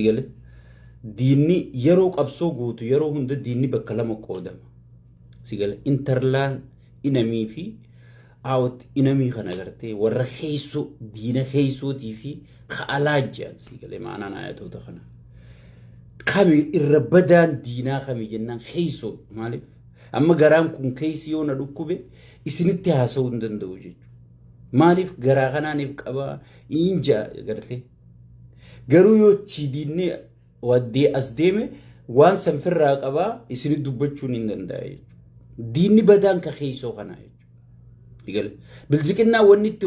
Sigale diinni yeroo qabsoo guutu yeroo hunda diinni bakka lama qoodama. Sigale interlaan inamii fi awt inamii kana gartee warra heessoo diina heessootii fi ka'alaajjaan sigale maanaan ayatoota kana. Kami irra badaan diinaa kami jennaan heessoo maaliif amma garaan kun keessa yoo na dhukkube isinitti haasa'uu hin danda'u jechuudha. Maaliif garaa kanaaniif qabaa inja gartee garuu yoo chidiinne waddee as deeme waan sanfirraa qabaa isinitti dubbachuun hin danda'a jechuudha. Diinni badaan ka heessoo kanaa jechuudha. Bilziqinnaa wanni itti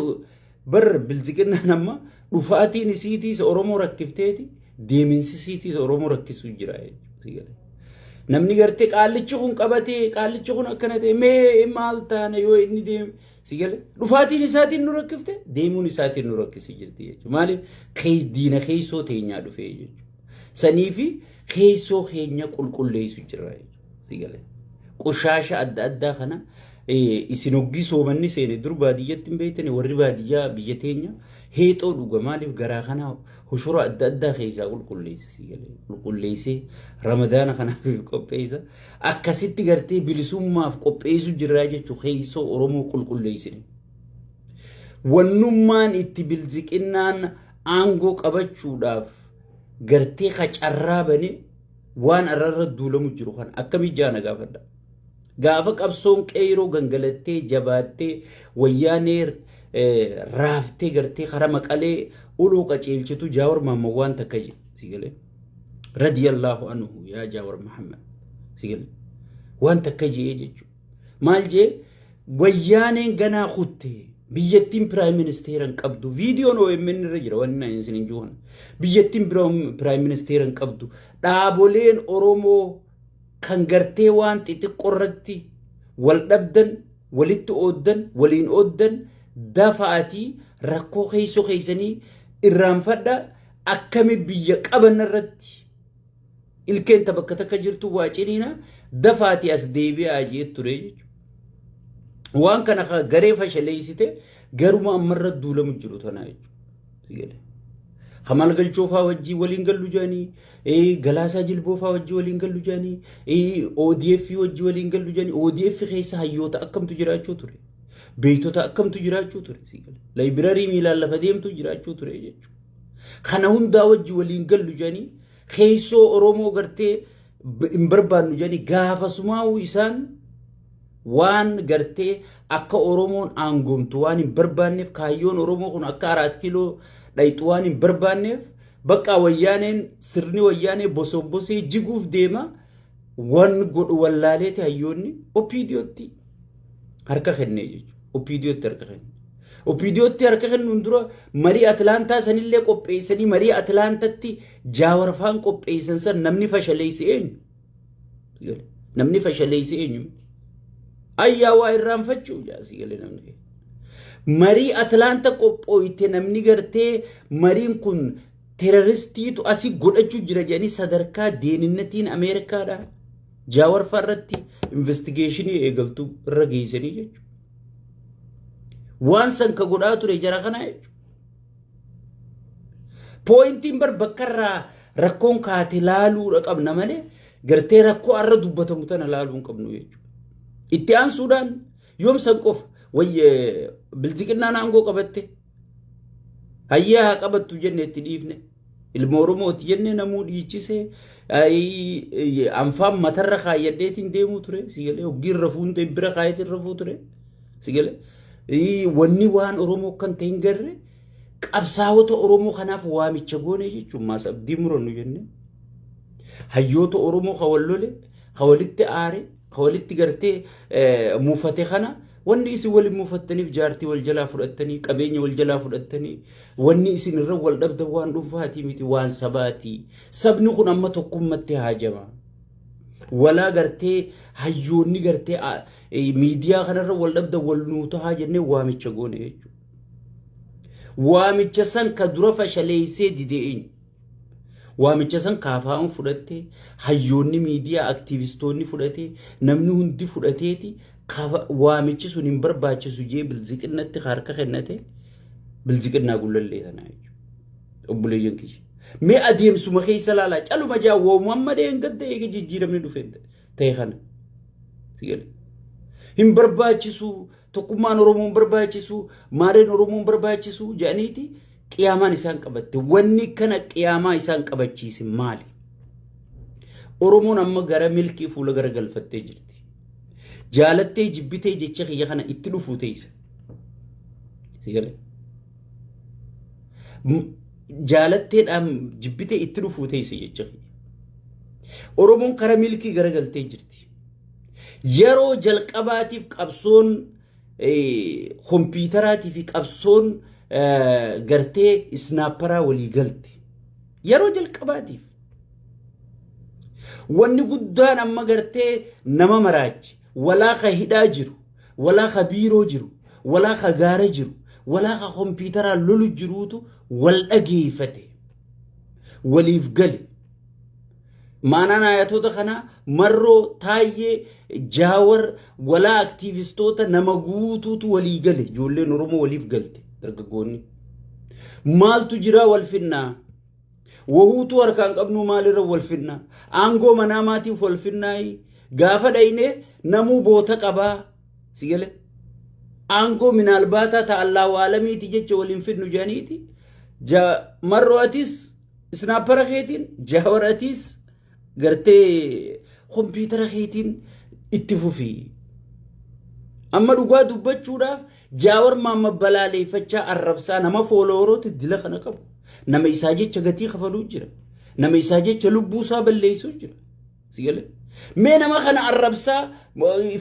bar bilziqinnaan amma dhufaatiin isiitiis Oromoo rakkifteeti deeminsi isiitiis Oromoo rakkisuu jira jechuudha. Namni gartee qaallichi kun qabatee qaallichi kun akkana ta'e mee maal taana yoo inni deeme sigale dhufaatiin isaatiin nu rakkifte deemuun isaatiin nu rakkisii jirti jechuudha. Maaliif diina heessoo teenyaa dhufee jechuudha. Sanii fi heessoo keenya qulqulleessu jira jechuudha. Sigale qoshaasha adda addaa kana isin hoggii soomanni seene dur baadiyyatti hin beeytani warri baadiyyaa biyya teenya heexoo dhuga maaliif garaa kana hushura adda addaa keessaa qulqulleessa sigale qulqulleessee ramadaana kanaaf qopheessa akkasitti gartee bilisummaaf qopheessu jirraa jechuu heessoo Oromoo qulqulleessine wannummaan itti bilziqinnaan aangoo qabachuudhaaf gartee qacarraa bane waan arrarra duulamu jiru kan akkamii jaana gaafadha. Gaafa qabsoon qeeroo gangalattee jabaattee wayyaanee raaftee gartee karaa maqalee uluu qaceelchitu Jaawar Mahammad waan takka sigale radiyallahu anhu yaa Jaawar Mahammad sigale waan takka jee jechuudha. Maal jee wayyaaneen ganaa kutte biyyattiin prime ministeran qabdu viidiyoon OMN irra jira wanni isin hin juuhan biyyattiin prime ministeran qabdu dhaaboleen Oromoo kan gartee waan xixiqqoorratti wal dhabdan walitti ooddan waliin ooddan dafaatii rakkoo heessoo keessanii irraanfadha akkami biyya qaban irratti ilkeen bakka takka jirtu waa ciniina dafaatii as deebi'aa jee ture jechuudha. Waan kana garee fashaleessite garuma ammarra duulamu jiru tanaa jechuudha. Kamal galchoofaa wajjii waliin gallu jaanii galaasaa jilboofaa wajjii waliin gallu jaanii ODF wajjii waliin gallu jaanii ODF keessa hayyoota akkamtu jiraachuu ture beeytota akkamtu jiraachuu ture laayibirarii miilaan lafa deemtu jiraachuu ture jechuudha. Kana hundaa wajjii waliin gallu jaanii keessoo Oromoo gartee hin barbaannu jaanii gaafasumaa'uu isaan waan gartee akka Oromoon aangomtu waan hin barbaanneef kaayyoon Oromoo kun akka 4 kiiloo dhayxuwaan hin barbaanneef bakka wayyaaneen sirni wayyaanee bosobosee jiguuf deema waan godhu wallaaleeti hayyoonni OPDOtti harka kennee jechuudha. OPDOtti harka kennee. OPDOtti harka kennuun dura marii Atlaantaa sanillee qopheessanii marii Atlaantatti Jaawarfaan qopheessan san namni fashaleesse eenyu? Namni fashaleesse eenyu? Ayyaa waa irraanfachuu jaasii galee namni. Marii Atlaanta qophooyte namni gartee mariin kun terroristiitu asii godhachuu jira jedhanii sadarkaa deeninnatiin Ameerikaadha. Jaawarfaa irratti investigeeshinii eegaltuu irra geessanii jechuudha. Waan san ka godhaa ture jara kana jechuudha. Pooyintiin bar bakka irraa rakkoon kaate laaluudha qabna malee gartee rakkoo irra dubbatamu tana laaluu hin qabnu jechuudha. Itti aansuudhaan yoom san qofa wayye bilziqinnaan aangoo qabatte hayyaa haa qabattu jenne itti dhiifne ilma Oromooti jenne namuu dhiichise anfaan matarra kaayyadheetiin deemuu ture sigale hoggiin rafuun bira kaayetiin rafuu ture sigale wanni waan Oromoo kan ta'e hin garre qabsaa'ota Oromoo kanaaf waamicha goone jechuun maas abdii murannu jenne hayyoota Oromoo kawallole kawalitti aare kawalitti gartee muufate kana wanni isin waliin muufattaniif jaartii wal jalaa fudhattanii qabeenya wal jalaa fudhattanii wanni isin irra wal dhabda waan dhuunfaatii miti waan sabaati sabni kun amma tokkummatti haajama walaa gartee hayyoonni gartee miidiyaa kanarra wal dhabda wal nuutaa jennee waamicha goone jechuudha. Waamicha san ka dura fashaleessee dideen waamicha san kaafaa'uun fudhattee hayyoonni miidiyaa aktiivistoonni fudhatee namni hundi fudhateeti waamichi sun hin barbaachisu jee bilziqinnatti harka kennate bilziqinnaa gullallee tanaa jechuudha. Obboleeyyan kiyya mee adeemsuma keessa laala caluma jaawwoo Muhammadee hin gadda eega jijjiiramni dhufe ta'e kana sigale hin barbaachisu tokkummaan Oromoo hin barbaachisu maareen Oromoo hin barbaachisu jedhaniiti qiyaamaan isaan qabatte wanni kana qiyaamaa isaan qabachiise maali Oromoon amma gara milkii fuula gara galfattee jirti jaalattee jibbitee jecha kiyya kana itti dhufuu teessa sigale jaalatteedhaan jibbitee itti dhufuu teessa jecha Oromoon kara milkii gara galtee jirti yeroo jalqabaatiif qabsoon kompiitaraatii fi qabsoon gartee isnaaparaa walii galte yeroo jalqabaatiif wanni guddaan amma gartee nama maraachi walaa ka hidhaa jiru walaa ka biiroo jiru walaa ka gaara jiru walaa ka kompiitaraa lolu jiruutu wal dhageeffate waliif gale maanaan ayatoota kana marroo taayyee jaawar walaa aktiivistoota nama guutuutu walii gale ijoolleen Oromoo waliif galte dargaggoonni maaltu jira wal finnaa wahuutu harkaan qabnu maalirra wal finnaa aangoo manaamaatiif wal finnaayi gaafa dhayne namuu boota qabaa sigale aangoo minaal baataa ta Allahu aalamiiti jecha waliin finnu jaaniiti marroo atis isnaapara keetiin jaawar atis gartee kompiitara keetiin itti fufi amma dhugaa dubbachuudhaaf jaawar maamma balaaleeffachaa arrabsaa nama fooloorooti dila kana qabu nama isaa jecha gatii kafaluu jira nama isaa jecha lubbuu isaa balleessuu jira sigale mee nama kana arrabsaa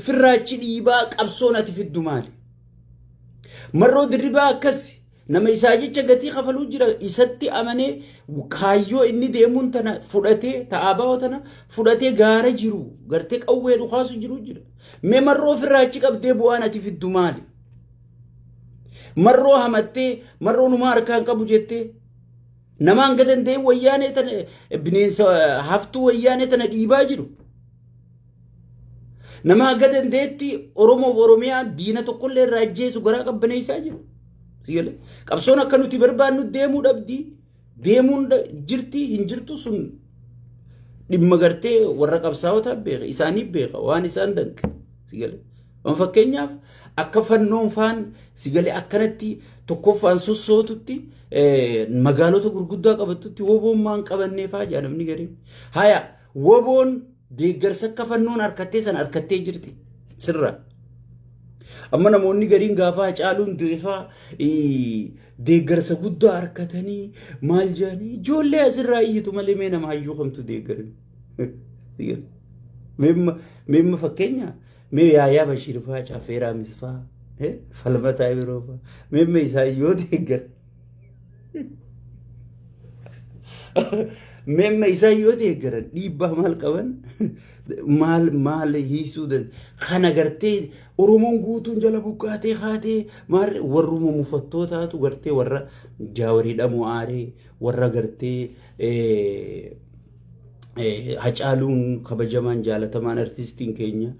firraachi dhiibaa qabsoon ati fiddu maali marroo dirribaa akkasi nama isaa jecha gatii kafaluu jira isatti amanee kaayyoo inni deemuun tana fudhatee ta'aabaa tana fudhatee gaara jiru gartee qawwee dhukaasu jiru jira mee marroo firraachi qabdee bu'aan ati fiddu maali marroo hamattee marroo numa harkaan qabu jettee namaan gadandee wayyaanee tana bineensa haftuu wayyaanee tana dhiibaa jiru nama gadandeetti Oromoof Oromiyaa diina tokkollee irraa ajjeesu garaa qabbaneessaa jiru sigale qabsoon akka nuti barbaannu deemuu dhabdi deemuun jirti hin jirtu sun dhimma gartee warra qabsaa'otaa beeka isaanii beeka waan isaan danqe sigale waan fakkeenyaaf akka fannoon faan sigale akkanatti tokkoffaan sossootutti magaalota gurguddaa qabatutti woboon maan qabanneefaa jedhamni gariin haya woboon deeggarsa akka fannoon harkattee san harkattee jirti sirra amma namoonni gariin gaafa Hacaaluun deefaa deeggarsa guddaa harkatanii maal jedhanii ijoollee asirraa iyyitu malee mee nama hayyuu kamtu deeggaran meemma fakkeenya mee Yaayaa Bashiir faa Caffeeraa Misfaa falmataa biroo faa meemma isaa yoo deeggar meemma isaa yoo deeggaran dhiibbaa maal qaban maal hiisuu kana gartee Oromoon guutuun jala buqqaatee kaatee maal warruma mufattootaatu gartee warra Jaawaridha Mu'aaree warra gartee Hacaaluun kabajamaan jaalatamaan artistiin keenya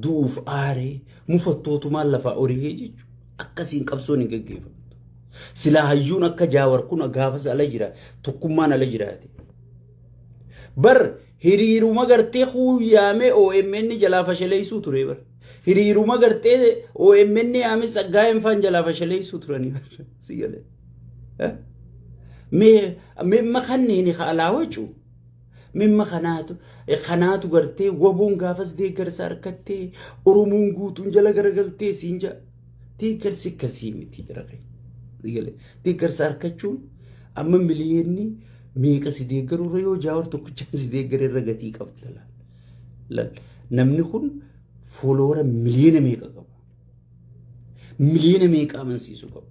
duuf aaree mufattootu maal lafaa horii jechuudha akkasiin qabsoon hin gaggeeffamtu silaa hayyuun akka Jaawar kun gaafas ala jira tokkummaan ala jiraate bar hiriiruma gartee huyyaame OMN jalaa fashaleessuu ture bar hiriiruma gartee OMN yaame saggaa'een faan jalaa fashaleessuu turanii bar sigale mee kanneen haalaa wacuu mimma kanaatu gartee woboon gaafas deeggarsa harkattee Oromoon guutuun jala garagaltee siinja deeggarsi akkasii miti jira sigale deeggarsa harkachuun amma miliyoonni meeqa si deeggarurra yoo Jaawar tokkichaan si deeggarerra gatii qabda laal namni kun fooloora miliyoona meeqa qaba miliyoona meeqa amansiisu qaba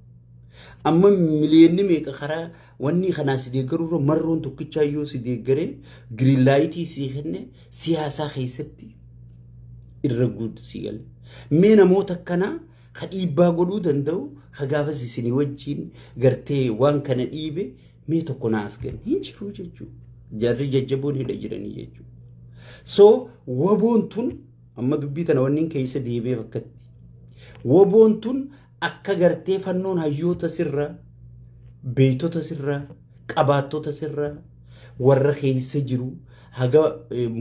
amma miliyoonni meeqa karaa wanni kanaa si deeggarurra marroon tokkichaa yoo si deeggaree giriin laayitii si kenne siyaasaa keessatti irra guutu si gale mee namoota akkanaa ka dhiibbaa godhuu danda'u ka gaafas isinii wajjiin gartee waan kana dhiibe mee tokko naas gan hin jiru jechuudha jarri jajjaboon hidha jiranii jechuudha so woboon tun amma dubbii tana wanni keessa deemee bakkatti woboon tun akka gartee fannoon hayyoota sirraa beeytota sirraa qabaattota sirraa warra keessa jiru haga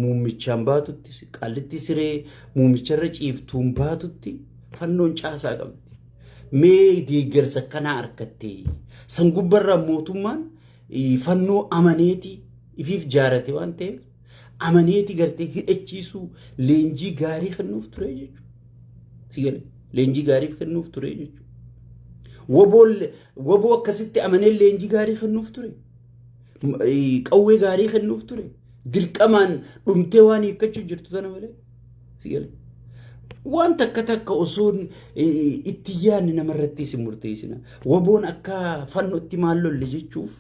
muumichaan baatutti qallitti siree muumicharra ciiftuun baatutti fannoon caasaa qabdi. Mee deeggarsa kanaa harkattee san gubbarraa mootummaan fannoo amaneeti ifiif jaarate waan ta'eef amaneeti gartee hidhachiisuu leenjii gaarii kennuuf ture jechuudha. Sigale leenjii gaarii kennuuf ture jechuudha. Woboo akkasitti amanee leenjii gaarii kennuuf ture. Qawwee gaarii kennuuf ture. Dirqamaan dhumtee waan hiikkachuu jirtu tana malee. Sigale waan takka osoon itti yaadni namarratti isin murteessina. Woboon akka fannootti maal lolle jechuuf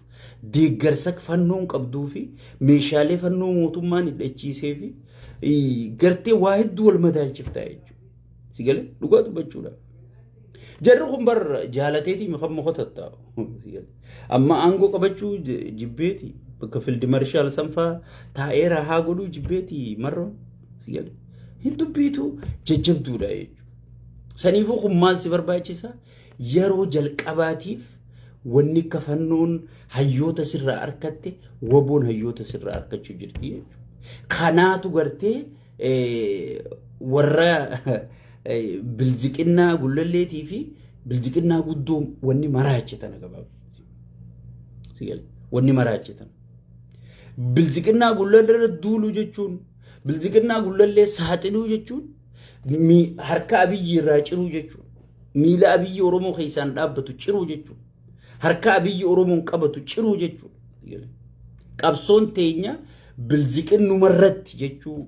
deeggarsa fannoon qabduu fi meeshaalee fannoo mootummaan hidhachiisee fi gartee waa hedduu wal madaalchiftaa jechuudha. Sigale dhugaa dubbachuudha. Jarri kun bar jaalateetii kan mokotatta. Amma aangoo qabachuu jibbeeti bakka fildi marshaal sanfaa taa'eera haa godhuu jibbeeti marroon. Sigale hindubbiitu jajjabduudha jechuudha. Saniifuu kun maal si barbaachisa? Yeroo jalqabaatiif wanni akka fannoon hayyoota sirraa harkatte woboon hayyoota sirraa harkachuu jirti jechuudha. Kanaatu gartee warra bilziqinnaa gullalleetii fi bilziqinnaa guddoo wanni maraachitan gabaabatti. Sigale wanni maraachitan. Bilziqinnaa gullallee duuluu jechuun bilziqinnaa gullallee saaxiluu jechuun harka abiyyi irraa ciruu jechuudha. Miila abiyyi Oromoo keessaan dhaabbatu ciruu jechuudha. Harka abiyyi Oromoon qabatu ciruu jechuudha. Qabsoon teenya bilziqinnumarratti jechuu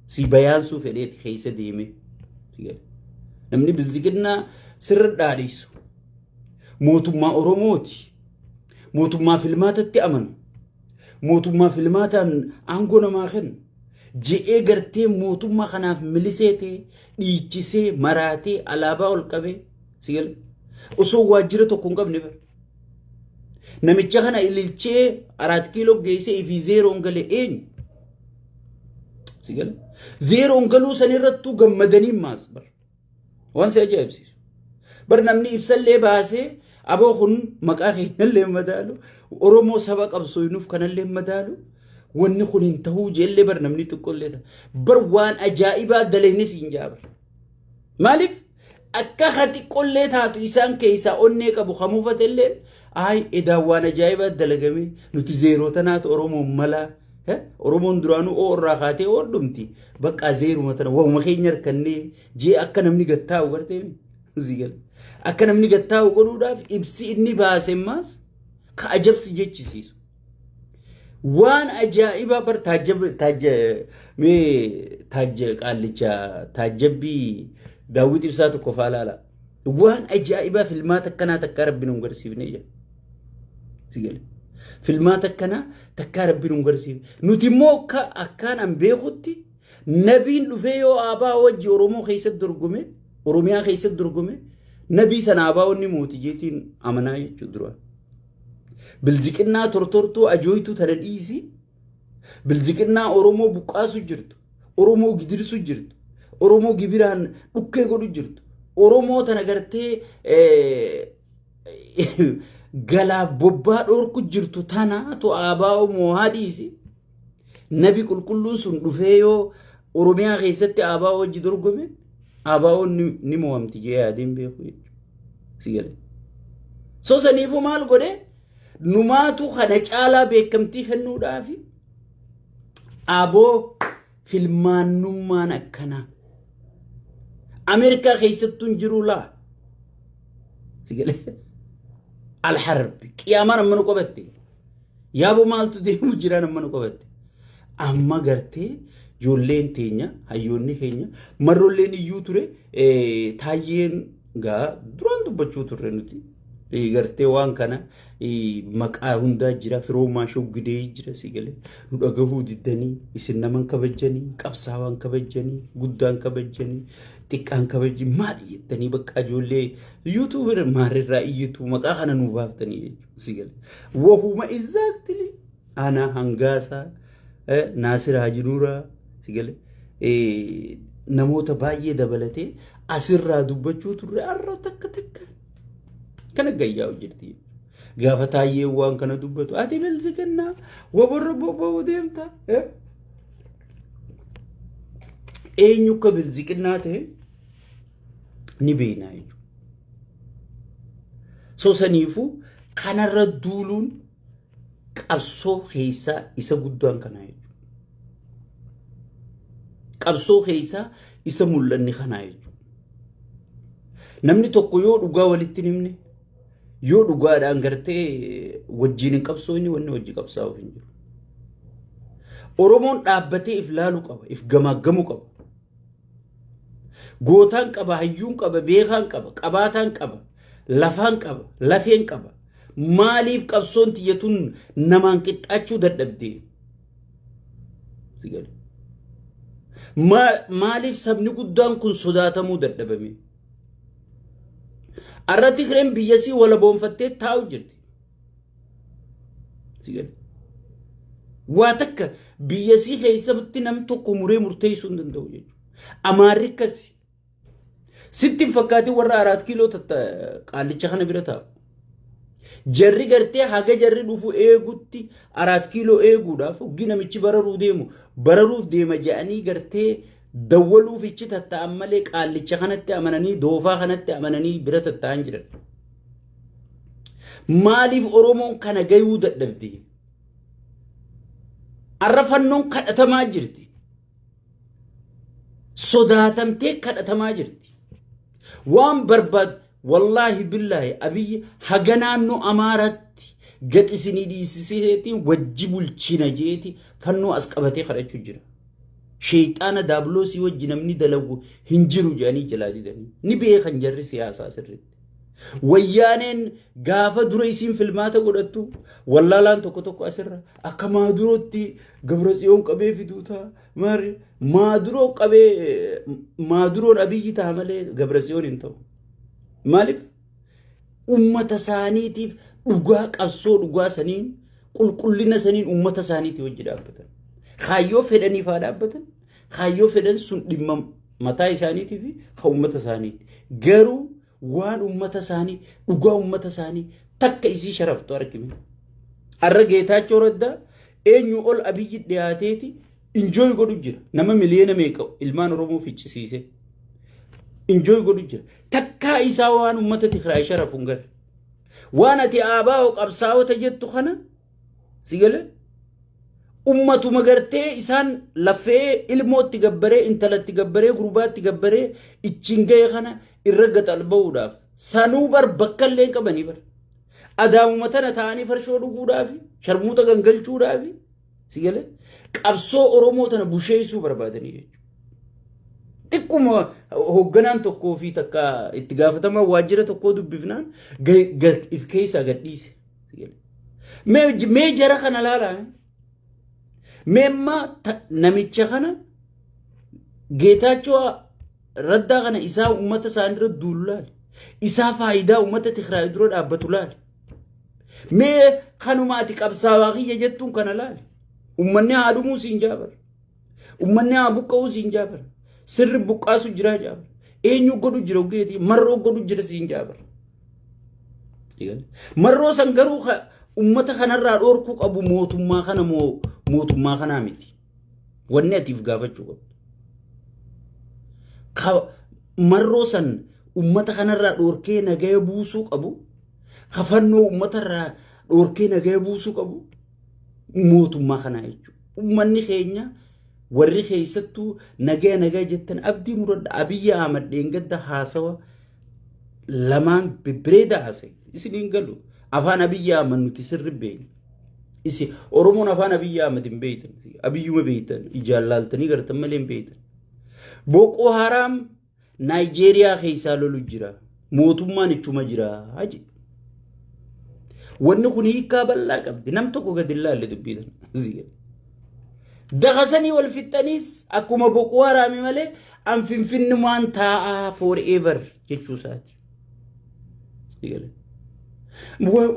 si bayaansuu fedheeti keessa deeme. Namni bilziqinnaa sirra dhaadhiisu mootummaa Oromooti. Mootummaa filmaatatti amanu. Mootummaa filmaataan aangoo namaa kennu. Je'ee gartee mootummaa kanaaf miliseetee dhiichisee maraatee alaabaa ol qabee sigale osoo waajjira tokko hin qabne bara. Namicha kana ililchee 4 kiiloo geessee ifi zeeroon galee eenyu? Sigale zeeroon galuu sanirrattuu gammadanii maas bara. Waan si ajaa'ibsiisu. Bara namni ibsallee baasee aboo kun maqaa keenyallee madaalu Oromoo saba qabsooyinuuf kanallee madaalu wanni kun hin ta'uu jeellee bar namni xiqqollee ta'a. Bar waan ajaa'ibaa dalagnis hin jaabar. Maaliif akka hati qollee taatu isaan keessaa onnee qabu hamuufatellee ay edaan waan ajaa'ibaa dalagame nuti zeeroo tanaatu Oromoon malaa Oromoon duraanuu irraa kaatee dhumti bakka zeeruma tana waa'uma keenya harkannee jee akka namni gattaa'u gartee sigale akka namni gattaa'u godhuudhaaf ibsi inni baase maas ka ajabsi jechisiisu. Waan ajaa'ibaa bar taajabbii daawwit ibsaa tokko faalaala. Waan ajaa'ibaa filmaata akkanaa takkaa rabbiin hin garsiifne jira. Sigale filmaata akkanaa takkaa rabbiin hin garsiifne. Nuti immoo akkaan an beekutti nabiin dhufee yoo aabaa wajji Oromoo keessatti dorgome Oromiyaa keessatti dorgome nabii sana aabaa wanni mootii jeetiin amanaa jechuudha duraan. Bilziqinnaa tortortuu ajooytuu tana dhiisi. Bilziqinnaa Oromoo buqqaasu jirtu. Oromoo gidirsu jirtu. Oromoo gibiraan dhukkee godhu jirtu. Oromoo tana gartee galaa bobbaa dhoorku jirtu tanaatu aabaa moohaa dhiisi. Nabi qulqulluun sun dhufee yoo Oromiyaa keessatti aabaa wajji dorgome aabaa ni mo'amti jee yaadiin beeku jechuudha. Sigale. So saniifuu maal godhee? Numaatu kana caalaa beekamtii kennuudhaafi aboo filmaannummaan akkanaa Ameerikaa keessattuu hin jiru laa sigale alharbi qiyaamaa nama nu qabatte yaaboo maaltu deemu jira nama nu qabatte amma gartee ijoolleen teenya hayyoonni keenya marroolleen iyyuu ture taayyeen gaa duraan dubbachuu turre nuti gartee waan kana maqaa hundaa jira firoomaa shoggidee jira sigale nu dhagahuu diddanii isin naman kabajanii qabsaawaan kabajanii guddaan kabajanii xiqqaan kabajii maal jettanii bakka ijoollee yuutuuber maarirraa iyyitu maqaa kana nu baaftanii jechuudha sigale wahuma exactly ana hangaasa Naasir Hajinuura sigale namoota baay'ee dabalatee asirraa dubbachuu turre arra takka kana gayyaa hojjetti. قافتا يوان كان دبتو أتي بلزقنا وبر بوبو ديمتا أين يوكا بلزقنا تي نبينا يجو سو سنيفو كان الردولون قبصو خيسا إسا قدوان كان يجو قبصو خيسا إسا ملن خان يجو نمني توقو يو دقا ولتي نمني يو دقا دان غرتي وجين قبصو إني وني وجي قبصاو فينجو أورومون دابتي إفلالو قبا إفقما قبا gootaan qaba hayyuun qaba beekaan qaba qabaataan qaba lafaan qaba lafeen qaba maaliif qabsoon tiyyatun namaan qixxaachuu dadhabde sigale maaliif sabni guddaan kun sodaatamuu dadhabame arrati kireen biyyasii wala boonfattee taa'u jirti sigale waa takka biyyasii keessatti nam tokko muree murteessuu hin danda'u jechuudha amaarri akkasi ستين فكاتي ورا 4 كيلو قاليتش خنا بيرتا جري غرتي حاجه جري دوفو ايغوتي 4 كيلو ايغو دافو غينا ميچي بررو ديمو بررو ديما جاني غرتي دولو فيچي تتاملي قاليتش خنتي امنني دوفا خنتي امنني بيرتا تانجر ماليف اورومون كان غيو ددبدي عرفنون كدتما جرتي صداتمتي كدتما جرتي وان برباد والله بالله أبي حجنانو أمارت قد إسني دي سيسيتي وجبوا الشناجيتي فنو أسقبتي خرج جرا شيطان دابلوسي وجنمني دلو هنجرو جاني جلادي دني نبيه خنجر سياسة سرت ويانين غافة دريسين فيلمات قدرتو والله لان توكو أسر أكما دروتي قبرس يوم قبي في دوتا مار ما درو قبي ما درو أبي تعمله قبرس يوم انتو مالف أمة سانيتي وقاك أبصر وقا سنين كلنا سنين أمة سانيتي وجد أبدا خايو فدني فاد أبدا خايو فدن سن لما متى سانيتي في خو أمة سانيتي غيرو وان أمة ساني وقا أمة ساني تك إسي شرف تاركمي الرجيتا جوردا إن يقول أبي دياتيتي enjoy godhu jira nama miliyoona meeqa ilmaan oromoo ficcisiise enjoy godhu jira takka isaa waan ummata Tigraay sharafuun gar waan ati aabaa qabsaa'ota jettu kana sigale ummatu magartee isaan lafee ilmootti gabbaree intalatti gabbaree gurbaatti gabbaree ichingee kana irra gaxalba'uudhaaf sanuu bar bakkallee qabanii bar adaamumatan ta'anii farshoo dhuguudhaaf sharmuuta gangalchuudhaaf sigale qabsoo oromoo tana busheessuu barbaadanii jechuudha. Xiqquma hoogganaan tokkoo fi takka itti gaafatamaa waajjira tokkoo dubbifnaan if keessaa gadhiise. Mee jara kana laalaa meemma namicha kana Geetaachoo Raddaa kana isaa uummata isaanirra duulu laale isaa faayidaa uummata Tigraay dura dhaabbatu laale mee kanuma ati qabsaawaa kiyya jettuun kana laale. ummanni haadumuu siin jaabar ummanni habuqqa'uu siin jaabar sirri buqqaasu jira jaabar eenyu godhu jira ogeeti marroo godhu jira siin jaabar marroo san garuu ummata kanarraa dhoorkuu qabu mootummaa kanaa miti wanni atiif gaafachuu qabdu marroo san ummata kanarraa dhoorkee nagaya buusuu qabu kafannoo ummatarraa dhoorkee nagaya buusuu qabu mootummaa kana jechuudha. Uummanni keenya warri keessattuu nagaa jettan abdii muradda Abiyyi Ahmad dheengadda haasawa lamaan bibreeda haasa'e isiniin galu afaan Abiyyi Ahmad nuti sirri beekna. Isi Oromoon afaan Abiyyi Ahmad hin beektan Abiyyuma beektan ijaallaltanii gartan malee hin beektan. Boko Haram Naayijeeriyaa keessaa lolu jira mootummaan ichuma jira haji. wanni kun hiikaa bal'aa qabdi nam tokko gadi ilaalle dubbiidhan ziga dagasanii wal fixxaniis akkuma Boko Haram malee an finfinnumaan taa'aa forever jechuu isaati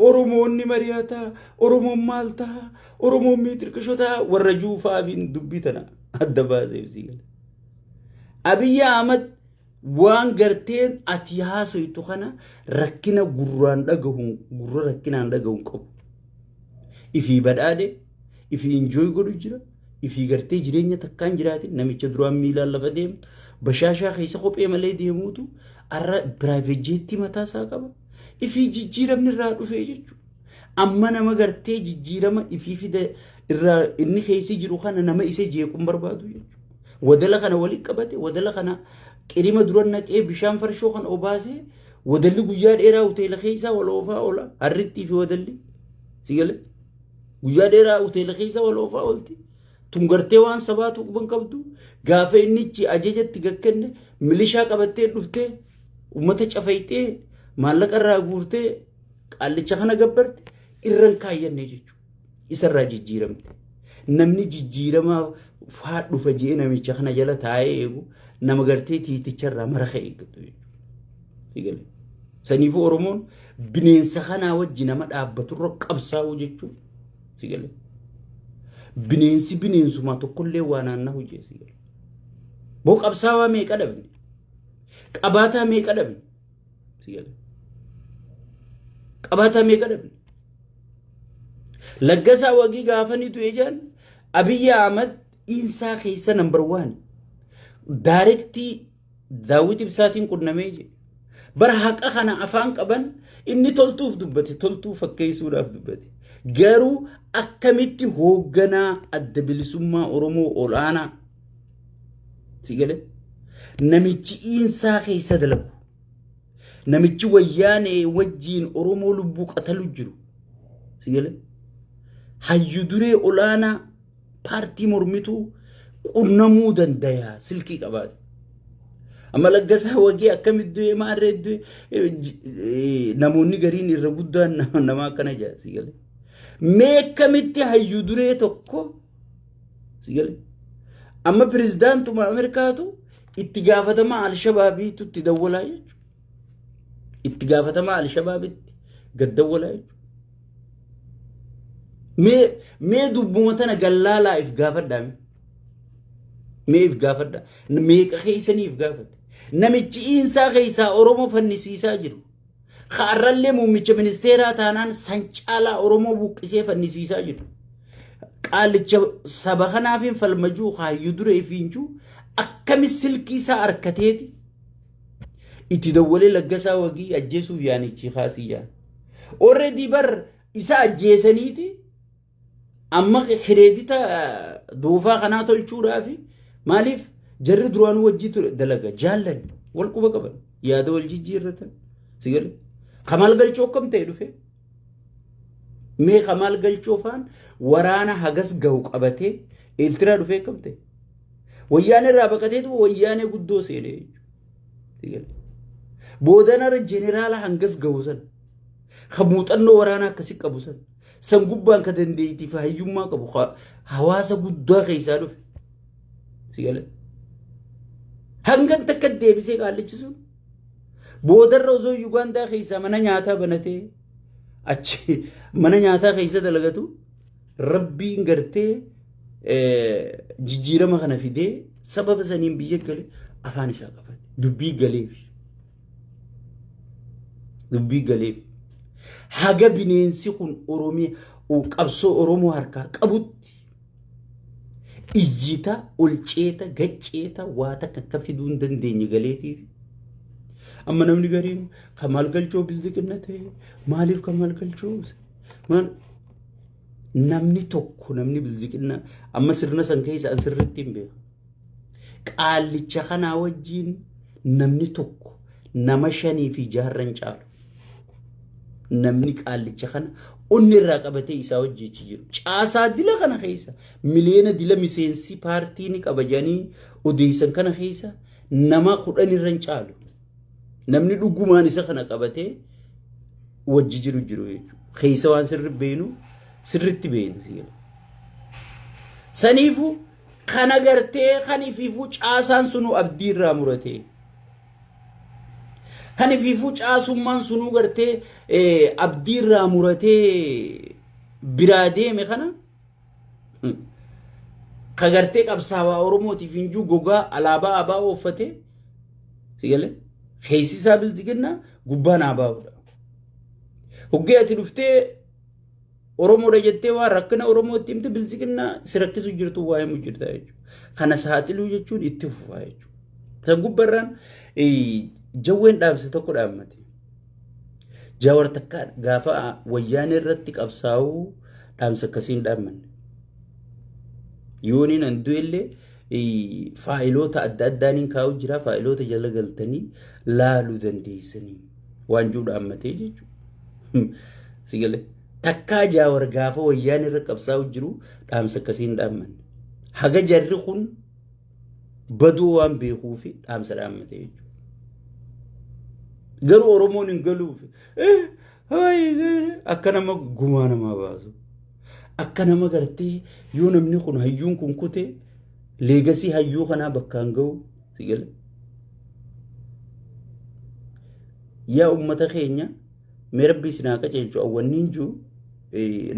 Oromoonni mari'ata Oromoon maal ta'a Oromoon miitirqishota warra juufaafiin dubbii tana adda baaseef ziga Abiyyi Ahmad waan garteen ati haasoytu kana rakkina gurraan dhagahun gurra rakkinaan dhagahun qabu ifii badhaade ifii enjoy godhu jira ifii gartee jireenya takkaan jiraatin namicha duraan miilaan lafa deemtu bashaashaa keessa kophee malee deemuutu arra private jetti mataa isaa qaba ifii jijjiiramni irraa dhufee jechuudha amma nama gartee jijjiirama ifii fide irraa inni keessa jiru kana nama isa jeequn barbaadu jechuudha wadala kana wali qabate wadala kana qirima duran naqee bishaan farshoo kan obaase wadalli guyyaa dheeraa hoteela keessa waloofaa oola harritti fi wadalli sigale guyyaa dheeraa hoteela keessa waloofaa oolti tun gartee waan sabaatu quban qabdu gaafa innichi ajajatti gakkenne milishaa qabattee dhuftee ummata cafaytee maallaqa irraa guurtee qaallicha kana gabbarte irran kaayyanne jechuudha isarraa jijjiiramte namni jijjiirama faadhu fajee namicha kana jala taa'ee eegu nama gartee tiiticharraa maraka eeggatu jechuudha saniifuu oromoon bineensa kanaa wajji nama dhaabbaturra qabsaa'u jechuudha sigale bineensi bineensuma tokkollee waan naannahu jee sigale boo qabsaawaa meeqa dhabne qabaataa meeqa dhabne sigale qabaataa meeqa dhabne laggasaa wagii gaafaniitu ejaan Abiy Ahmed insaa keessa number 1 directly daawit ibsaatiin qunnamee je bara haqa kana afaan qaban inni toltuuf dubbate toltuu fakkeessuudhaaf dubbate garuu akkamitti hoogganaa adda bilisummaa oromoo olaanaa sigale namichi insaa keessa dalagu namichi wayyaanee wajjiin oromoo lubbuu qatalu jiru sigale hayyu duree olaanaa paartii mormituu qunnamuu dandaya silkii qabaate amma laggasaa wagii akkamitti maarree namoonni gariin irra guddaan nama akkana jaa sigale mee akkamitti hayyu duree tokko sigale amma pirezidaantuma Ameerikaatu itti gaafatama al-shabaabiitu itti dawwalaa jechuudha itti gaafatama al-shabaabiitti gad dawwalaa jechuudha mee dubbuma tana gallaalaa if gaafadhaame mee if gaafadha meeqa keeysaniif gaafadha namichi insaa keeysaa oromoo fannisiisaa jiru khaarrallee muummicha ministeeraa taanaan sancaalaa oromoo buqqisee fannisiisaa jiru qaalicha saba kanaafin falmajuu haayyu duree fiinchuu akkami silkii isaa harkateeti itti dawwalee laggasaa wagii ajjeesuuf yaanichi khaasiyyaa already bar isa ajjeesaniiti amma kireedita duufaa kanaa tolchuudhaafi maaliif jarri duraan wajjii dalaga jaallan wal quba qaban yaada wal jijjiirratan sigale Kamal Galchoo kam ta'e dhufe mee Kamal Galchoo faan waraana hagas gahu qabatee Eertiraa dhufe kam ta'e wayyaanee irraa baqateetu wayyaanee guddoo seenee sigale boodanara jeneraala hangas gahu san khamuuxannoo waraana akkasi qabu san san gubbaan ka dandeeyti fa hayyummaa qabu hawaasa guddaa keessaa dhufe sigale hangan takka deebisee qaallichi sun boodarra osoo Yugaandaa keessaa mana nyaataa banatee achi mana nyaataa keessa dalagatu rabbiin gartee jijjiirama kana fidee sababa saniin biyya gale afaan isaa qabate dubbii galeef haga bineensi kun Oromiyaa qabsoo Oromoo harkaa qabutti iyyita ulceeta gacceeta waa takka akka fiduu hin dandeenye galeetiif amma namni gariin Kamal Galchoo bildiqinnate maaliif Kamal Galchoo man namni tokko namni bildiqinna amma sirna san keessa an sirritti hin beeku qaallicha kanaa wajjiin namni tokko nama 5 fi 6 caalu namni qaallicha kana onni irraa qabatee isaa wajjiichi jiru caasaa dila kana keessa miliyoona dila miseensi paartii ni qabajanii odeessan kana keessa nama 10 irran caalu namni dhugumaan isa kana qabatee wajji jiru jechuudha keessa waan sirritti beenu sigala saniifu kana gartee kanifiifu caasaan sunu abdii irraa muratee kanifiifu caasummaan sunu gartee abdii irraa muratee biraa deeme kana kagartee qabsaawaa oromootiif injuu gogaa alaabaa abaa uffatee سيقول خيسي سابل زيقنا قبانا باودا وقيت رفتي oromoo jettee waan rakkina oromootti himte bilisiqinaa si rakkisu jirtu waa'ee mujjirtaa jechuudha. Kana saaxiluu jechuun itti fufaa jechuudha. San gubbarraan jawween dhaabse tokko dhaammate. Jaawar takka gaafa wayyaan irratti qabsaa'uu dhaamsa akkasiin dhaammanne. Yooniin handu illee faayiloota adda addaaniin kaa'u jira faayiloota jala galtanii laaluu dandeessanii waan jiru dhaammatee jechuudha. Sigalee. Takkaa jaawar gaafa wayyaan irra qabsaa'u jiru dhaamsa akkasiin dhaammanne. Haga jarri kun baduu waan beekuu fi dhaamsa dhaammate jechuudha. Garuu Oromoon hin galuuf akka nama gumaa namaa baasu. Akka nama gartee yoo namni kun hayyuun kun kute leegasii hayyuu kanaa bakkaan ga'u sigale. Yaa uummata keenya mee rabbi isin haa qajeelchu awwanniin jiru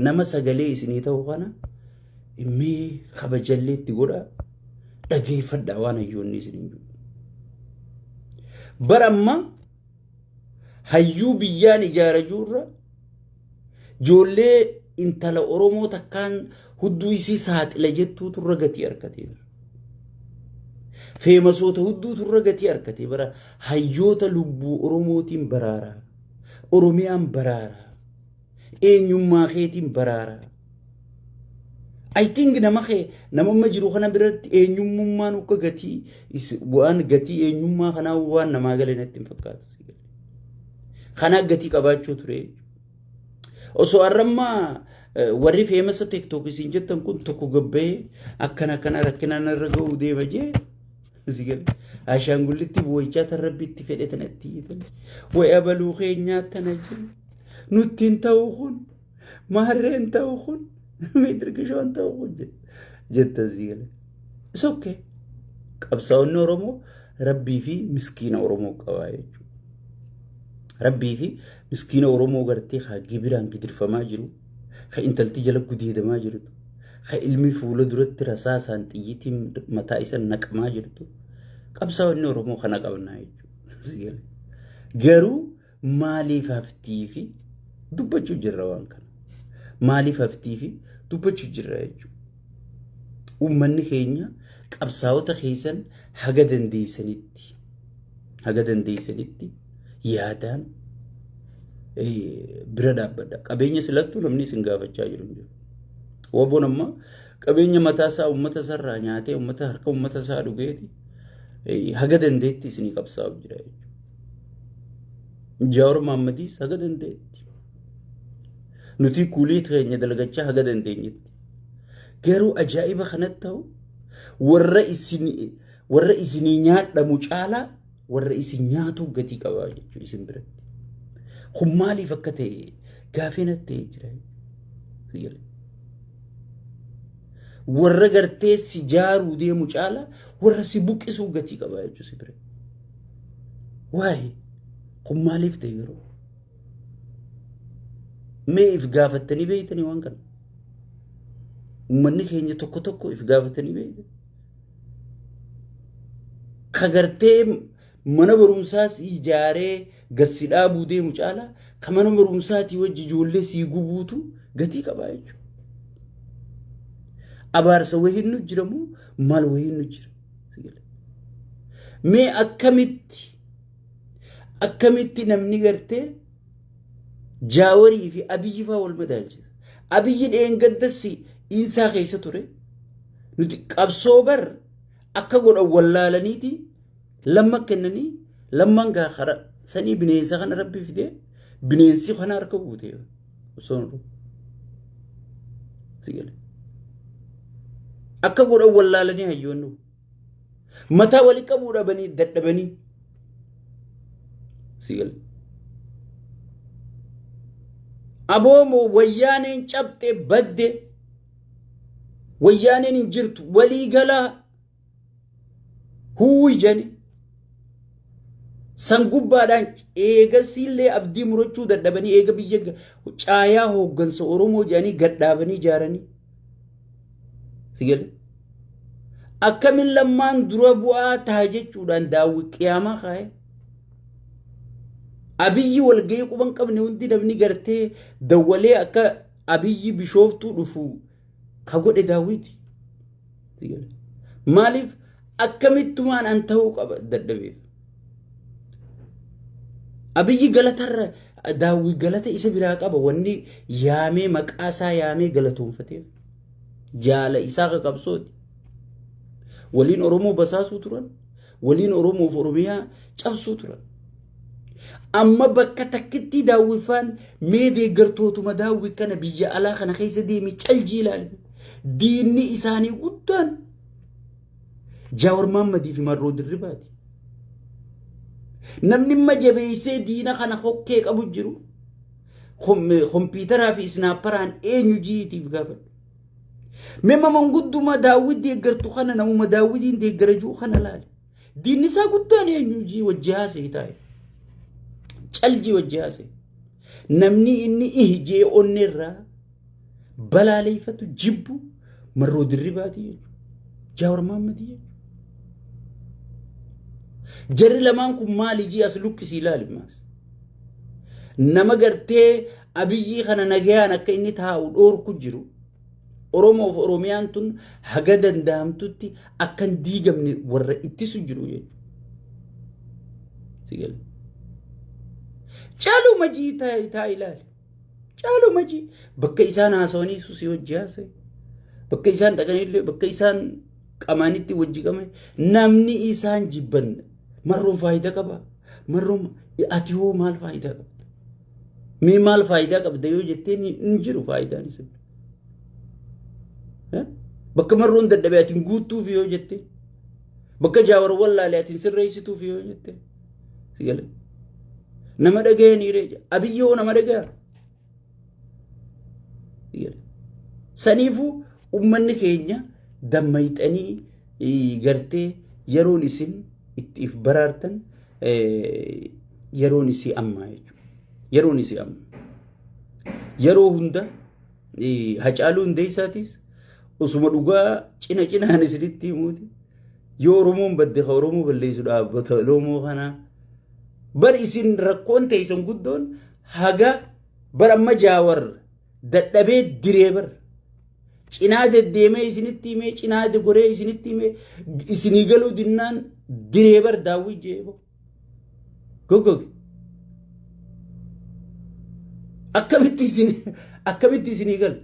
nama sagalee isinii ta'u kana mee kabajallee itti godhaa dhageeffadhaa waan hayyoonni isiniin jiru. Bara amma hayyuu biyyaan ijaarajuurra ijoollee intala Oromoo takkaan hudduu isii saaxila jettuutu irra gatii argatee feemasoota hudduutu irra gatii argatee bara hayyoota lubbuu Oromootiin baraaraa Oromiyaan baraaraa eenyummaa keetiin baraaraa. I think nama jiru kana biratti eenyummaan akka gatii waan gatii eenyummaa kanaa waan namaa galee natti hin fakkaatu. Kana gatii qabaachuu ture. Osoo arrammaa warri feemasa TikTok isin jettan kun tokko gabbee akkana rakkinaan irra ga'uu deema jee sigale. Ashaangullitti boo'ichaa tarrabbiitti fedhetanatti hiitan. Waya baluu keenyaa tana jiru. Nutti hin ta'u kun maarreen ta'u kun miitirkishoon ta'u kun jetta sigale. It's okay. Qabsaa'onni Oromoo rabbii fi miskiina Oromoo qabaa jechuudha. Rabbii fi miskiina Oromoo gartee haa gibiraan gidirfamaa jiru. Haa intalti jala gudeedamaa jirtu. Haa ilmi fuula duratti rasaasaan xiyyiitiin mataa isa naqamaa jirtu. Qabsaa'onni Oromoo kana qabnaa jechuudha. Garuu maaliif haftii fi dubbachuu jirra waan kana. Maaliif haftii fi dubbachuu jirra jechuudha. Uummanni keenya qabsaa'ota keessan haga dandeessanitti yaadaan bira dhaabbadha. Qabeenya silattuu namni isin gaafachaa jiru. Waboon amma qabeenya mataa isaa uummata sarraa nyaatee harka uummata isaa dhugeeti haga dandeetti isinii qabsaa'u jira jechuudha. Jawaar Mahaammadiis haga dandeetti. Nuti kuulii keenya dalagachaa haga dandeenyetti. Garuu ajaa'iba kanatti ta'u warra isinii nyaadhamu caalaa warra isin nyaatu gatii qabaa jechuudha isin biratti. Kun maaliif akka ta'e gaafii natti jira. Warra gartee si jaaruu deemu caalaa warra si buqqisuu gatii qabaa jechuudha isin biratti. Waa'ee kun maaliif ta'e yeroo mee if gaafattanii beeytanii waan kana. Uummanni keenya tokko if gaafattanii beeytan. Kagartee mana barumsaas ijaaree gassi dhaabuu deemu caalaa ka mana barumsaatii wajji ijoollee sii gubuutu gatii qabaa jechuudha. Abaarsa wayiin nu jiramoo maal wayiin nu jira? Mee akkamitti namni gartee Jaawarii fi Abiyyi fa'aa wal madaalchisa. Abiyyi dheengaddassi isaa keessa ture. Nuti qabsoo bar akka godhan wallaalaniiti lamma kennanii lamman gaafara sanii bineensa kana rabbi fidee bineensi kana harka guutee osoo sigale. Akka godhan wallaalanii hayyoonni mataa walii qabuu dadhabanii sigale. Aboomoo wayyaaneen cabxee badde wayyaaneen hin jirtu walii galaa huuwi jani san gubbaadhaan eegasiillee abdii murachuu dadhabanii eega biyya caayaa hooggansa Oromoo jedhanii gadhaabanii ijaaranii sigale. akkamin lammaan dura bu'aa ta'a jechuudhaan daawwi qiyaamaa kaa'e. Abiyyi walgahii quban qabne hundi namni gartee dawwalee akka abiyyi bishooftuu dhufu ka godhe daawwiti. Maaliif akkamittumaan an ta'uu qaba dadhabeef. Abiyyi galatarra daawwi galata isa biraa qaba wanni yaamee maqaa isaa yaamee galatoonfateef. Jaala isaa ka qabsooti. Waliin Oromoo basaasuu turan. Waliin Oromoof Oromiyaa cabsuu turan. Amma bakka takkitti daawwifaan mee deeggartootuma daawwi kana biyya alaa kana keessa deemi caljii ilaali. Diinni isaanii guddaan Jawaar Mohammadii fi Marroo Dirribaati. Namni majabeessee diina kana hokkee qabu jiru kompiitaraa fi isnaapparaan eenyu jiitiif gaafadhu. Mema mangudduma daawwit deeggartu kana namuma daawwitiin deeggarajuu kana laali. Diinni isaa guddaan eenyu jii wajji haasee taa'e. Caljii wajji haasee. Namni inni ihjee onneerraa balaaleffatu jibbu Marroo Dirribaati jechuudha. Jawaar Mohammadii jechuudha. Jarri lamaan kun maali jii as lukkisii ilaali maas. Nama gartee Abiyyi kana nagayaan akka inni taa'u dhoorku jiru. Oromoof Oromiyaan tun haga danda'amtutti akkan diigamne warra ittisu jiru jechuudha. Sigale. Caaluu majii taa ilaali. Caaluu majii bakka isaan haasawanii suusii wajji haasa'e. Bakka isaan dhaqanillee bakka isaan qamaanitti wajji qame namni isaan jibban Marroon faayidaa qaba. Marroon ati hoo maal faayidaa qabda? Mee maal faayidaa qabda yoo jetteen hin jiru faayidaan isa. Bakka Marroon dadhabee atiin guutuuf yoo jettee bakka Jawaar wallaalee atiin sirreessituuf yoo jettee sigale. Nama dhaga'anii reeja. Abiyyi hoo nama dhaga'a. Saniifuu ummanni keenya dammayxanii gartee yeroon isin ittiif baraartan yeroon isii ammaa jechuudha. Yeroon isii amma. Yeroo hunda Hacaaluu Hundeessaatis osuma dhugaa cina cinaan isinitti himuuti. Yoo Oromoon badde ka Oromoo balleessu dhaabbata Oromoo kanaa. Bar isin rakkoon teessan guddoon haga bar amma Jawaar dadhabee diree bar. Cinaa deddeemee isinitti himee cinaa goree isinitti himee isinii galuu dinnaan diree bar daawwii jeebo. Goggog. Akkamitti isinii galu.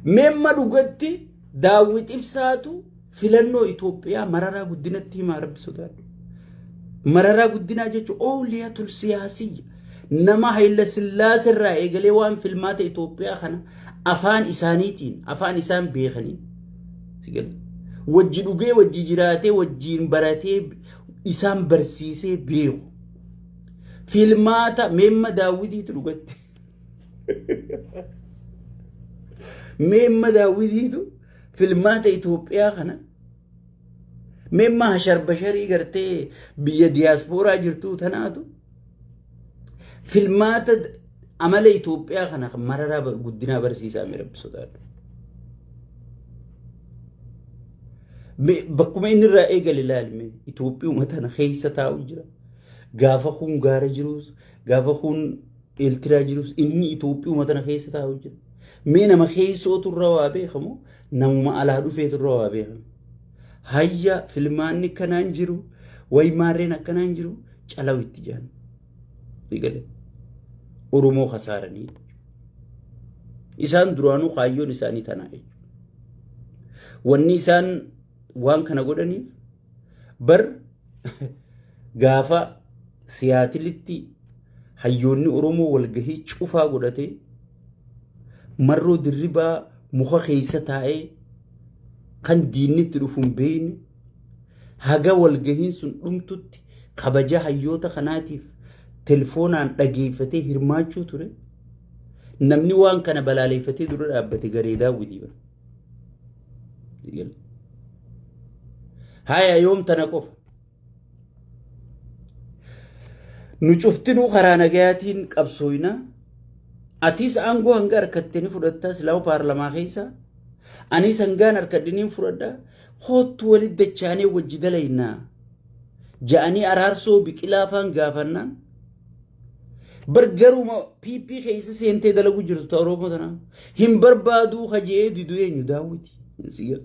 Memma dhugatti daawwii ibsaatu filannoo Itoophiyaa mararaa guddinatti himaa rabbi sodaadhu. Mararaa guddinaa jechuun ooliyatul siyaasiyya. Nama Hayila Sillaasee irraa eegalee waan filmaata Itoophiyaa kana afaan isaaniitiin afaan isaan beekanii sigale. Wajji dhugee wajji jiraatee wajjiin baratee isaan barsiisee beeku. Filmaata memma daawwidiitu dhugatti. Memma daawwidiitu filmaata Itoophiyaa kana memma hashar basharii gartee biyya diyaaspooraa jirtuu tanaatu filmaata amala Itoophiyaa kana mararaa guddinaa barsiisaa mirabbi sodaadhu. Bakkuma inni irraa eegale ilaalme Itoophiyaa tana keessa taa'u jira. Gaafa kun gaara jirus gaafa kun Eertiraa jirus inni Itoophiyaa tana keessa taa'u jira. Mee nama keessootu irraa waa beekamu namuma alaa dhufeetu irraa waa beekamu. Hayya filmaanni kanaan jiru way maarreen akkanaan jiru calaw itti jaan. Sigale. Oromoo khasaaranii. Isaan duraanuu kaayyoon isaanii tanaa jechuudha. Wanni isaan waan kana godhaniif bar gaafa siyaatilitti hayyoonni Oromoo walgahii cufaa godhatee Marroo Dirribaa muka keessa taa'ee kan diinnitti dhufuun beeyne haga walgahiin sun dhumtutti kabaja hayyoota kanaatiif telefoonaan dhageeffatee hirmaachuu ture. Namni waan kana balaaleffatee dura dhaabbate garee daawwitii bara. Haya yoom tana qofa. Nu cuftinuu karaa nagayaatiin qabsooyna. Atis aangoo hanga harkattanii fudhattaa silaa paarlamaa keessa Ani sangaan harkadiniin fudhadhaa kootu walitti dachaanee wajji dalaynaa ja'anii araarsoo biqilaa afaan gaafannaan bargaruma piipii keessa seentee dalagu jirtu Oromoo tana hin barbaaduu hajee diduu eenyu daawwiti sigal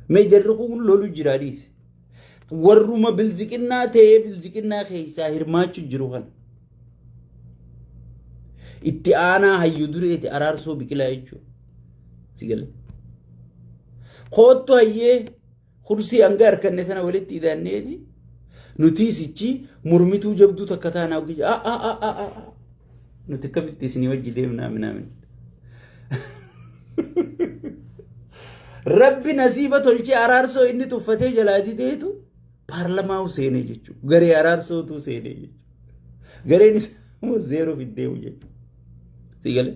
mee jarri kun lolu jiraadhiis warruma bilziqinnaa ta'ee bilziqinnaa keessaa hirmaachuu jiru kan itti aanaa hayyu dureeti araarsoo biqilaa jechuudha sigal kootu hayyee kursii hanga harkanne sana walitti hidhanneeti nuti sichi murmituu jabduu takka taanaa ogi nuti akkamitti isinii wajji deemnaa minaamin rabbi nasiiba tolchee araarsoo inni tuffatee jalaa dideetu paarlamaa seenee jechuudha garee araarsootu seenee jechuudha gareen isaa zeeroo fiddeewu jechuudha sigale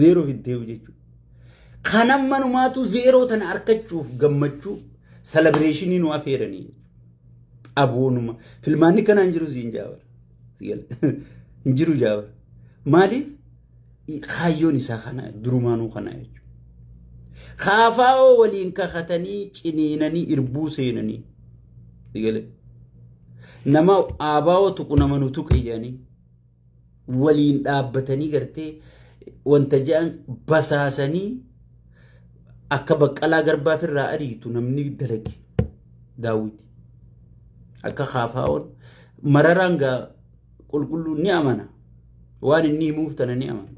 zeeroo fiddeewu jechuudha kanam manumaatu zeeroo tana arkachuuf gammachuu celebration nu afeeranii abonuma filmaanni kana injiru zinjaabar sigale injiru jaabar maaliif khayyoon isaa kana durumaanuu kana jechuudha khaafaa'oo waliin kakatanii ciniinanii irbuu seenanii sigale nama aabaa'oo tuqu nama nu tuqeeyanii waliin dhaabbatanii gartee wanta jedhan basaasanii akka baqqalaa garbaaf irraa ariitu namni dalage daawwiti akka khaafaa'oon mararaan gaa qulqulluun ni amana waan inni himuuf tana ni amana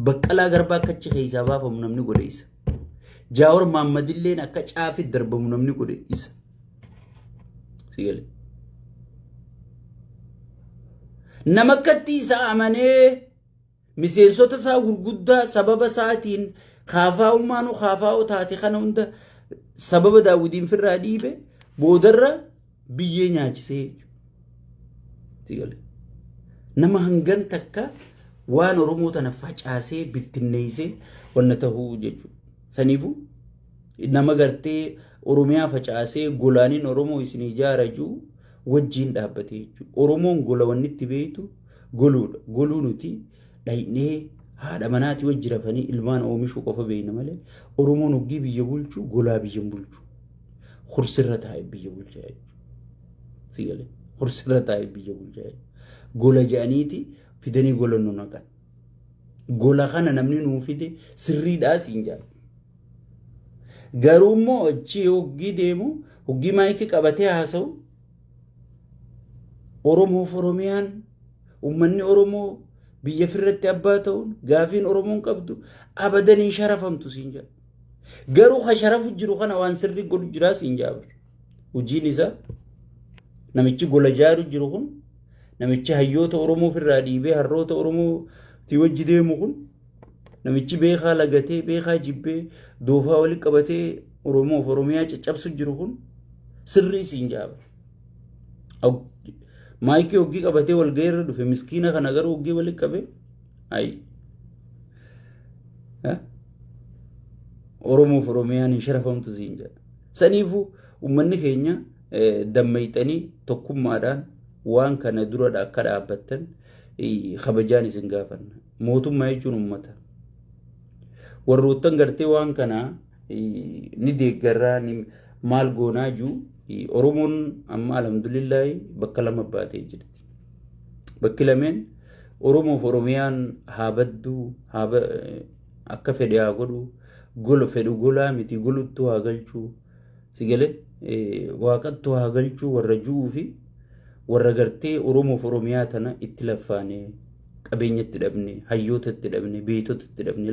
baqqalaa garbaa akka achi keessaa baafamu namni godhe isa jaawar maammadilleen akka caafi darbamu namni godhe isa sigale nama akkatti isa amanee miseensota isaa gurguddaa sababa isaatiin khaafaa'ummaanu khaafaa'oo taate kana hunda sababa daawwitiin firraa dhiibe boodarra biyyee nyaachisee sigale nama hangan takka waan Oromoo tana facaasee bittinneessee wanna tahuu jechuudha saniifu nama gartee Oromiyaa facaasee golaaniin Oromoo isin ijaaraju wajjiin dhaabbatee jechuudha Oromoon gola wanni itti beeytu goluudha goluu nuti dhaynee haadha manaati wajji rafanii ilmaan oomishuu qofa beeyna malee Oromoon hoggii biyya bulchu golaa biyya bulchu kursirra taa'e biyya bulchaa jechuudha sigale kursirra taa'e biyya bulchaa gola jaaniiti fidanii gola nu naqan gola kana namni nuu fide sirriidhaa siin jaa garuu immoo achi hoggii deemu hoggii maayikii qabatee haasa'u Oromoof Oromiyaan ummanni Oromoo biyya firratti abbaa ta'uun gaafiin Oromoon qabdu abadanii sharafamtu siin jaa garuu ha sharafu jiru kana waan sirri godhu jiraa siin jaabar hojiin isaa namichi gola jaaru jiru kun namichi hayyoota Oromoo firraa dhiibee harroota Oromoo tii wajji deemu kun namichi beekaa lagatee beekaa jibbee doofaa wali qabatee Oromoof Oromiyaa caccabsu jiru kun sirrii siin jaabar maayikii hoggii qabatee wal gaheerra dhufe miskiina kana garuu hoggii wali qabe ay Oromoof Oromiyaan hin sharafamtu siin jedha saniifu ummanni keenya dammayxanii tokkummaadhaan waan kana dura akka dhaabbattan kabajaan isin gaafanna mootummaa jechuun ummata warroottan gartee waan kana ni deeggarraa ni maal goonaa juu Oromoon amma alhamdulillah bakka lama baatee jirti bakki lameen Oromoof Oromiyaan haa badduu akka fedhe haa godhu gola fedhu golaa miti goluttu haa galchuu sigale waaqattu haa galchuu warra juu fi warra gartee Oromoof Oromiyaa tana itti lafaane qabeenyatti dhabne hayyootatti dhabne beeytotatti dhabne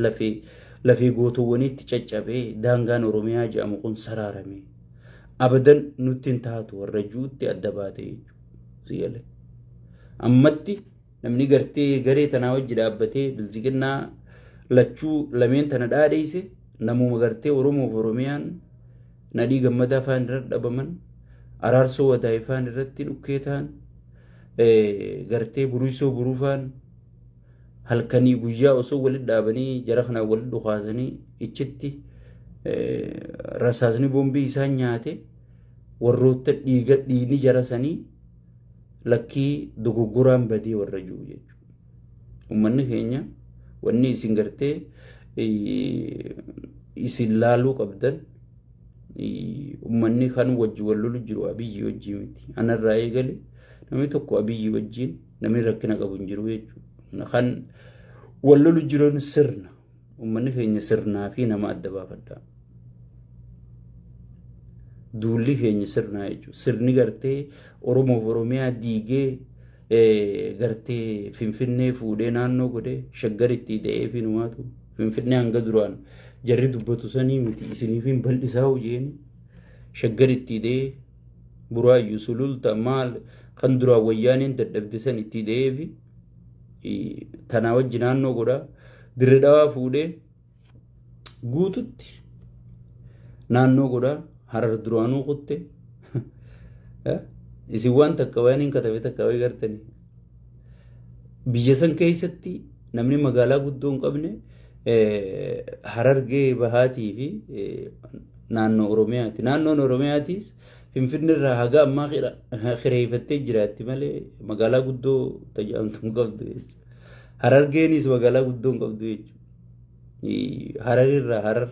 lafee gootuwwanitti caccabee daangaan Oromiyaa jedhamu kun saraarame abadan nutti hin taatu warra juutti adda baatee sigale ammatti namni gartee garee tanaa wajji dhaabbatee bilziqinnaa lachuu lameen tana dhaadheeyse namuma gartee Oromoof Oromiyaan nadhii gammadaa faan irra dhabaman araarsoo wadaa'e faan irratti dhukkee ta'an gartee buruisoo buruufaan halkanii guyyaa osoo walitti dhaabanii jara kana walitti dhukaasanii ichitti rasaasni boombii isaan nyaate warroota dhiigni jarasanii lakkii dogoggoraan badee warra jiru jechuudha ummanni keenya wanni isin gartee isin laaluu qabdan ummanni kan wajji wal lolu jiru Abiyyi wajjii miti. Anarraa eegale namni tokko Abiyyi wajjiin namni rakkina qabu hin jiru jechuudha. Kan wal lolu jiran sirna. Ummanni keenya sirnaa fi nama adda baafadha. Duulli keenya sirnaa jechuudha. Sirni gartee Oromoof Oromiyaa diigee gartee Finfinnee fuudhee naannoo godhee shaggar itti da'ee fi numaatu Finfinnee hanga duraan jarri dubbatu sanii miti isiniif hin bal'isaa hojiin shaggar itti da'ee buraayyuu sululta maal kan duraan wayyaaniin dadhabde san itti da'ee fi tanaa wajji naannoo godhaa dirree dhawaa fuudhee guututti naannoo godhaa Harar duraanuu kutte isin waan takka waan hin katabe takka way gartanii biyya san keessatti namni magaalaa guddoo hin qabne Harargee bahaatii fi naannoo Oromiyaati. Naannoon Oromiyaatiis Finfinnee irraa haga ammaa kireeffattee jiraatti malee magaalaa guddoo tajaajiltu hin qabdu jechuudha. Harargeenis magaalaa guddoo hin qabdu jechuudha. Harar irraa Harar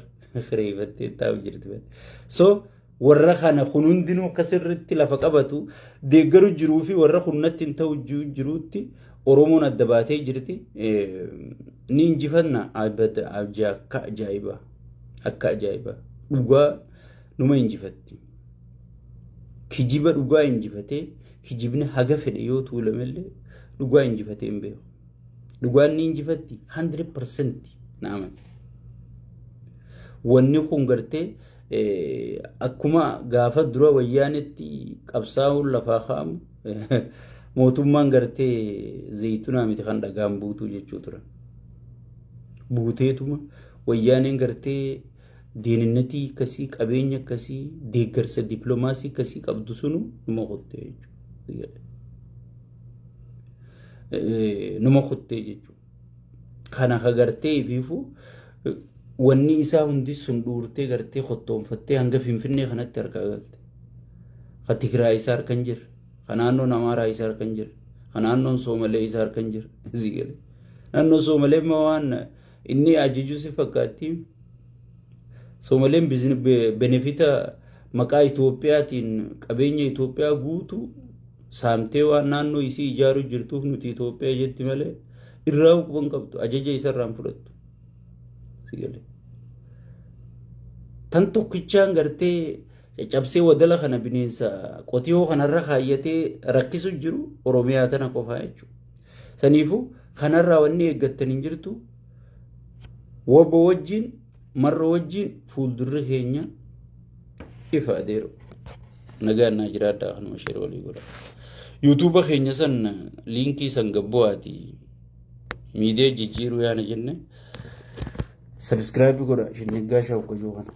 kireeffattee taa'u jirti. So warra kana kun hundinuu akkasirratti lafa qabatu deeggaru jiruu fi warra kunnatti hin ta'u jiruutti Oromoon adda baatee jirti. Ni injifanna akka ajaa'ibaa dhugaa numa injifatti. Kijiba dhugaa injifatee kijibni haga fedhe yoo tuulamellee dhugaa injifatee hin beeku. Dhugaan ni injifatti 100% naamani. Wanni kun gartee akkuma gaafa dura wayyaanitti qabsaa'uun lafaa kaa'amu mootummaan gartee zaytunaa miti kan dhagaan buutuu jechuu turan. Buuteetuma wayyaaniin gartee diinannatii akkasii qabeenya akkasii deeggarsa dippiloomaasii akkasii qabdu sunu numa qottee jechuudha. Numa qottee jechuudha. Kana ka gartee ifiifu wanni isaa hundi sun dhuurtee gartee qottoonfattee hanga Finfinnee kanatti harkaa galte. Ka Tigraay isaa harkan jira. Ka naannoon Amaaraa isaa harkan jira. Ka naannoon Soomalee isaa harkan jira. Naannoon Soomalee ma waan inni ajaju si fakkaatti. Soomaleen benefita maqaa Itoophiyaatiin qabeenya Itoophiyaa guutuu saamtee waan naannoo isii ijaaruu jirtuuf nuti Itoophiyaa jetti malee irraa huban qabdu ajaja isarraan fudhattu. Tan tokkichaan gartee caccabsee wadala kana bineensa qotiyoo kanarra kaayyatee rakkisu jiru Oromiyaa tana qofaa jechuudha. Saniifuu kanarraa wanni eeggattan hin jirtu wobbo wajjin marra wajjin fuuldurri keenya ifa adeero. Nagaan naa jiraadhaa kanuma sheer walii godha. YouTube keenya san liinkii san gabbu'aati miidiyaa jijjiiruu yaana jenne subscribe godha shinnigaa shaawqa joo kana.